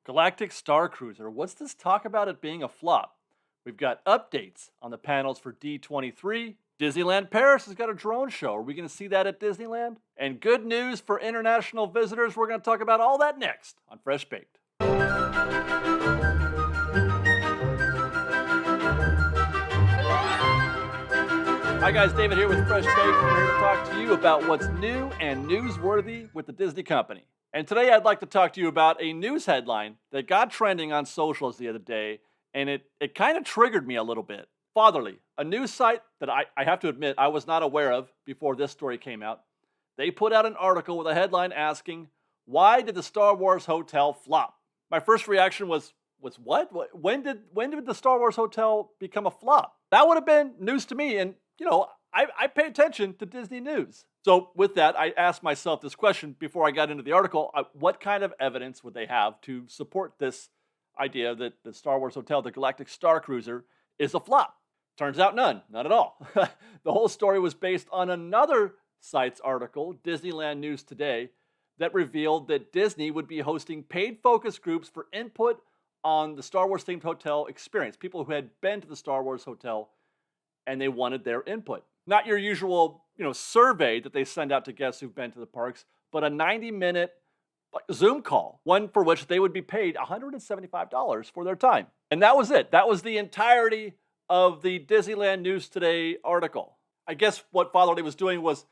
Galactic Starcruiser. What's this talk about it being a flop? We've got updates on the panels for D23. Disneyland Paris has got a drone show. Are we going to see that at Disneyland? And good news for international visitors. We're going to talk about all that next on Fresh Baked. Hi guys, David here with Fresh Baked. We're here to talk to you about what's new and newsworthy with the Disney company. And today I'd like to talk to you about a news headline that got trending on socials the other day, and it kind of triggered me a little bit. Fatherly, a news site that I have to admit I was not aware of before this story came out. They put out an article with a headline asking, "Why did the Star Wars hotel flop?" My first reaction was what? When did the Star Wars hotel become a flop? That would have been news to me, and I pay attention to Disney news. So with that, I asked myself this question before I got into the article. What kind of evidence would they have to support this idea that the Star Wars hotel, the Galactic Starcruiser, is a flop? Turns out none at all. The whole story was based on another site's article, Disneyland News Today, that revealed that Disney would be hosting paid focus groups for input on the Star Wars themed hotel experience. People who had been to the Star Wars hotel and they wanted their input. Not your usual, survey that they send out to guests who've been to the parks, but a 90-minute Zoom call, one for which they would be paid $175 for their time. And that was it. That was the entirety of the Disneyland News Today article. I guess what Fatherly was doing was,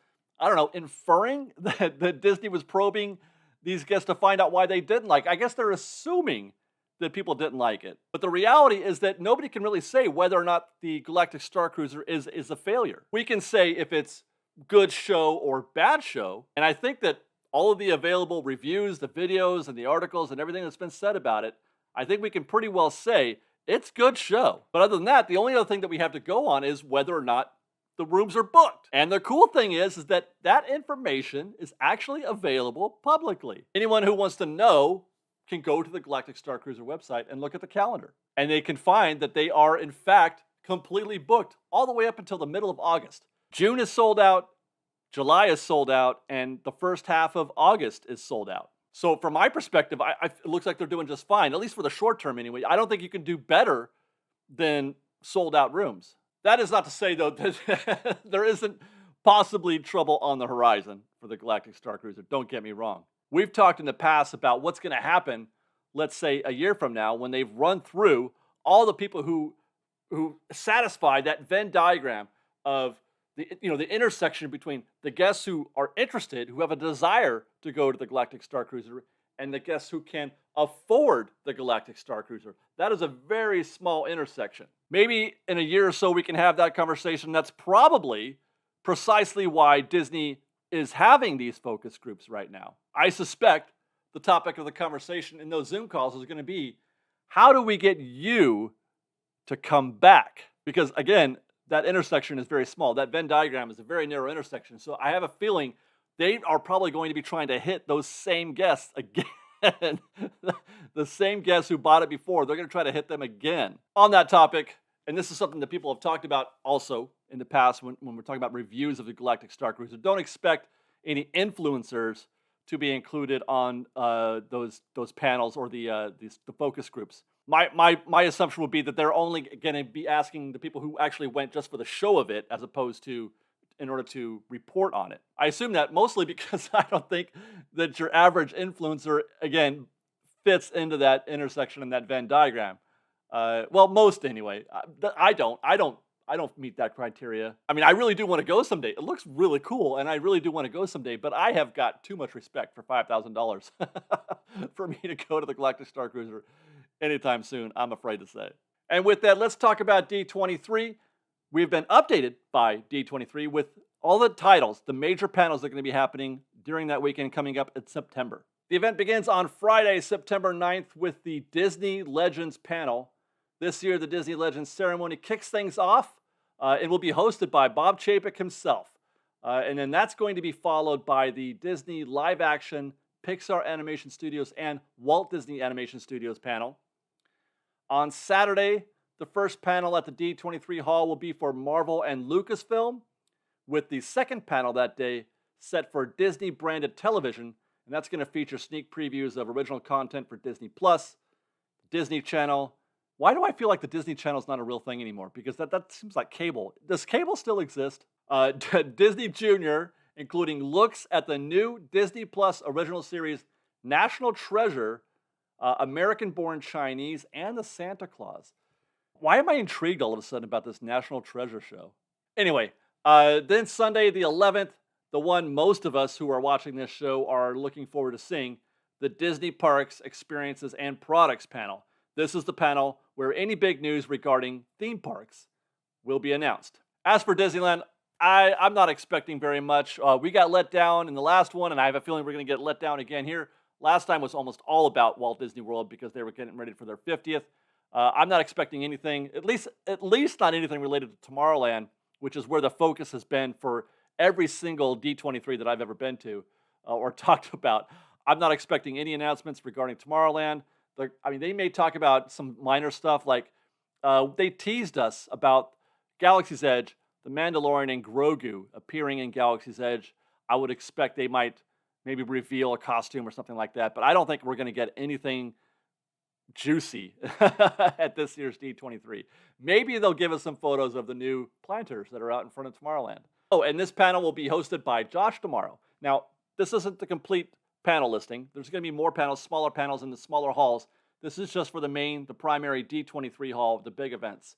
inferring that Disney was probing these guests to find out why they didn't like. I guess they're assuming that people didn't like it. But the reality is that nobody can really say whether or not the Galactic Starcruiser is a failure. We can say if it's good show or bad show, and I think that all of the available reviews, the videos, and the articles, and everything that's been said about it, I think we can pretty well say it's good show. But other than that, the only other thing that we have to go on is whether or not the rooms are booked. And the cool thing is that information is actually available publicly. Anyone who wants to know can go to the Galactic Starcruiser website and look at the calendar. And they can find that they are, in fact, completely booked all the way up until the middle of August. June is sold out, July is sold out, and the first half of August is sold out. So from my perspective, it looks like they're doing just fine, at least for the short term anyway. I don't think you can do better than sold out rooms. That is not to say, though, that there isn't possibly trouble on the horizon for the Galactic Starcruiser. Don't get me wrong. We've talked in the past about what's going to happen, let's say a year from now, when they've run through all the people who satisfy that Venn diagram of the intersection between the guests who are interested, who have a desire to go to the Galactic Starcruiser, and the guests who can afford the Galactic Starcruiser. That is a very small intersection. Maybe in a year or so we can have that conversation. That's probably precisely why Disney is having these focus groups right now. I suspect the topic of the conversation in those Zoom calls is going to be, how do we get you to come back? Because again, that intersection is very small. That Venn diagram is a very narrow intersection. So I have a feeling they are probably going to be trying to hit those same guests again. The same guests who bought it before, they're going to try to hit them again. On that topic, and this is something that people have talked about also in the past when we're talking about reviews of the Galactic Starcruiser, don't expect any influencers to be included on those panels or the focus groups. My assumption would be that they're only going to be asking the people who actually went just for the show of it, as opposed to in order to report on it. I assume that mostly because I don't think that your average influencer, again, fits into that intersection and that Venn diagram. Well, most anyway. I don't meet that criteria. I mean, I really do want to go someday. It looks really cool, and I really do want to go someday, but I have got too much respect for $5,000 for me to go to the Galactic Starcruiser anytime soon, I'm afraid to say. And with that, let's talk about D23. We've been updated by D23 with all the titles, the major panels that are going to be happening during that weekend coming up in September. The event begins on Friday, September 9th with the Disney Legends panel. This year, the Disney Legends ceremony kicks things off. It will be hosted by Bob Chapek himself. And then that's going to be followed by the Disney Live Action, Pixar Animation Studios, and Walt Disney Animation Studios panel. On Saturday, the first panel at the D23 Hall will be for Marvel and Lucasfilm, with the second panel that day set for Disney-branded television, and that's going to feature sneak previews of original content for Disney Plus, Disney Channel. Why do I feel like the Disney Channel is not a real thing anymore? Because that seems like cable. Does cable still exist? Disney Junior, including looks at the new Disney Plus original series National Treasure, American-born Chinese, and the Santa Claus. Why am I intrigued all of a sudden about this National Treasure show? Anyway, then Sunday the 11th, the one most of us who are watching this show are looking forward to seeing, the Disney Parks Experiences and Products panel. This is the panel where any big news regarding theme parks will be announced. As for Disneyland, I'm not expecting very much. We got let down in the last one, and I have a feeling we're going to get let down again here. Last time was almost all about Walt Disney World because they were getting ready for their 50th. I'm not expecting anything, at least not anything related to Tomorrowland, which is where the focus has been for every single D23 that I've ever been to or talked about. I'm not expecting any announcements regarding Tomorrowland. They may talk about some minor stuff like they teased us about Galaxy's Edge, the Mandalorian and Grogu appearing in Galaxy's Edge. I would expect they might maybe reveal a costume or something like that, but I don't think we're going to get anything juicy at this year's D23. Maybe they'll give us some photos of the new planters that are out in front of Tomorrowland. Oh, and this panel will be hosted by Josh tomorrow. Now, this isn't the complete panel listing. There's going to be more panels, smaller panels in the smaller halls. This is just for the primary D23 hall of the big events.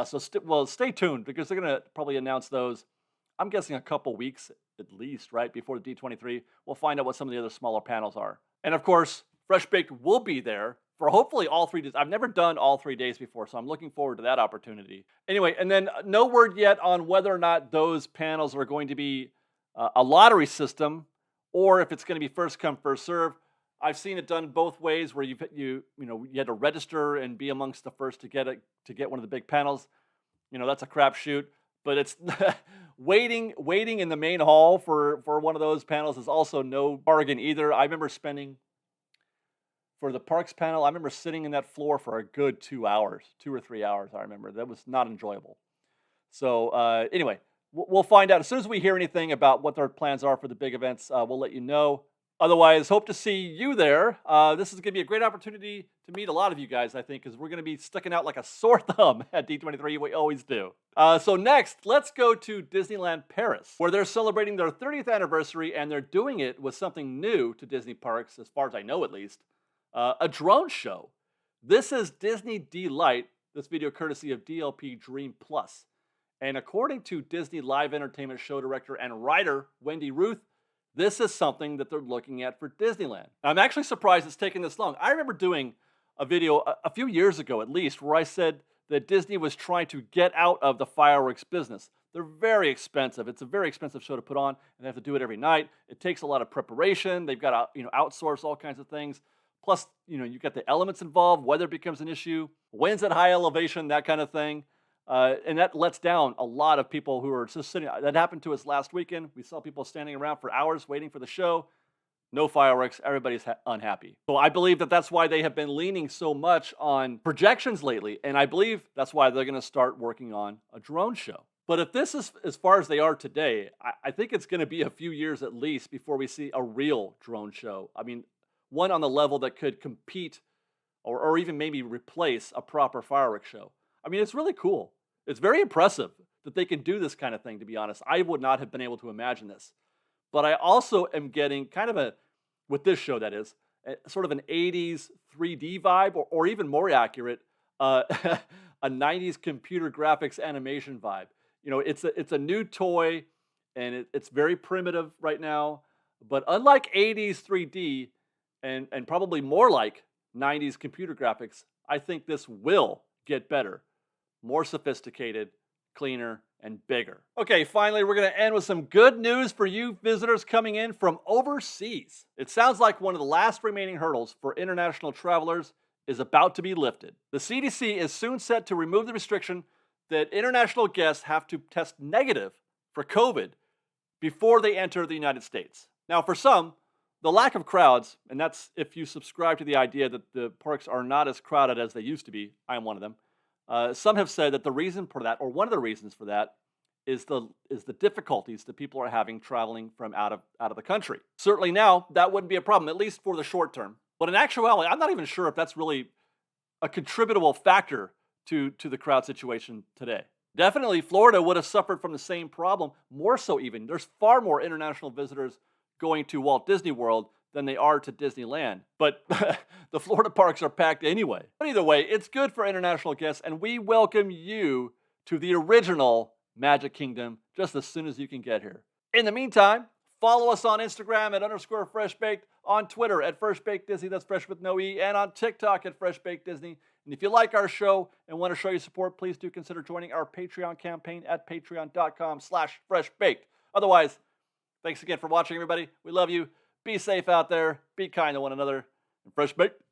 So stay tuned because they're going to probably announce those, I'm guessing a couple weeks at least, right, before the D23. We'll find out what some of the other smaller panels are. And of course, Fresh Baked will be there for hopefully all 3 days. I've never done all 3 days before, so I'm looking forward to that opportunity. Anyway, and then no word yet on whether or not those panels are going to be a lottery system or if it's going to be first come, first serve. I've seen it done both ways, where you had to register and be amongst the first to get one of the big panels. That's a crapshoot. But it's waiting in the main hall for one of those panels is also no bargain either. I remember spending for the parks panel. I remember sitting in that floor for a good 2 hours, 2 or 3 hours. I remember that was not enjoyable. So anyway. We'll find out. As soon as we hear anything about what their plans are for the big events, we'll let you know. Otherwise, hope to see you there. This is going to be a great opportunity to meet a lot of you guys, I think, because we're going to be sticking out like a sore thumb at D23. We always do. So next, let's go to Disneyland Paris, where they're celebrating their 30th anniversary, and they're doing it with something new to Disney parks, as far as I know at least, a drone show. This is Disney Delight, this video courtesy of DLP Dream Plus. And according to Disney Live Entertainment show director and writer Wendy Ruth, this is something that they're looking at for Disneyland. I'm actually surprised it's taken this long. I remember doing a video a few years ago at least where I said that Disney was trying to get out of the fireworks business. They're very expensive. It's a very expensive show to put on, and they have to do it every night. It takes a lot of preparation. They've got to outsource all kinds of things. Plus, you've got the elements involved. Weather becomes an issue. Winds at high elevation, that kind of thing. And that lets down a lot of people who are just sitting. That happened to us last weekend. We saw people standing around for hours waiting for the show. No fireworks. Everybody's unhappy. So I believe that that's why they have been leaning so much on projections lately. And I believe that's why they're going to start working on a drone show. But if this is as far as they are today, I think it's going to be a few years at least before we see a real drone show. I mean, one on the level that could compete or even maybe replace a proper fireworks show. I mean, it's really cool. It's very impressive that they can do this kind of thing, to be honest. I would not have been able to imagine this. But I also am getting kind of with this show that is, sort of an 80s 3D vibe, or even more accurate, a 90s computer graphics animation vibe. It's a new toy, and it's very primitive right now. But unlike 80s 3D, and probably more like 90s computer graphics, I think this will get better. More sophisticated, cleaner, and bigger. Okay, finally, we're going to end with some good news for you visitors coming in from overseas. It sounds like one of the last remaining hurdles for international travelers is about to be lifted. The CDC is soon set to remove the restriction that international guests have to test negative for COVID before they enter the United States. Now, for some, the lack of crowds, and that's if you subscribe to the idea that the parks are not as crowded as they used to be, I am one of them. Some have said that the reason for that, or one of the reasons for that, is the difficulties that people are having traveling from out of the country. Certainly now that wouldn't be a problem, at least for the short term. But in actuality, I'm not even sure if that's really a contributable factor to the crowd situation today. Definitely, Florida would have suffered from the same problem, more so even. There's far more international visitors going to Walt Disney World than they are to Disneyland. But the Florida parks are packed anyway. But either way, it's good for international guests, and we welcome you to the original Magic Kingdom just as soon as you can get here. In the meantime, follow us on Instagram at _FreshBaked, on Twitter at FreshBakedDisney, that's fresh with no E, and on TikTok at FreshBakedDisney. And if you like our show and want to show your support, please do consider joining our Patreon campaign at patreon.com/freshbaked. Otherwise, thanks again for watching, everybody. We love you. Be safe out there. Be kind to one another. And fresh baked.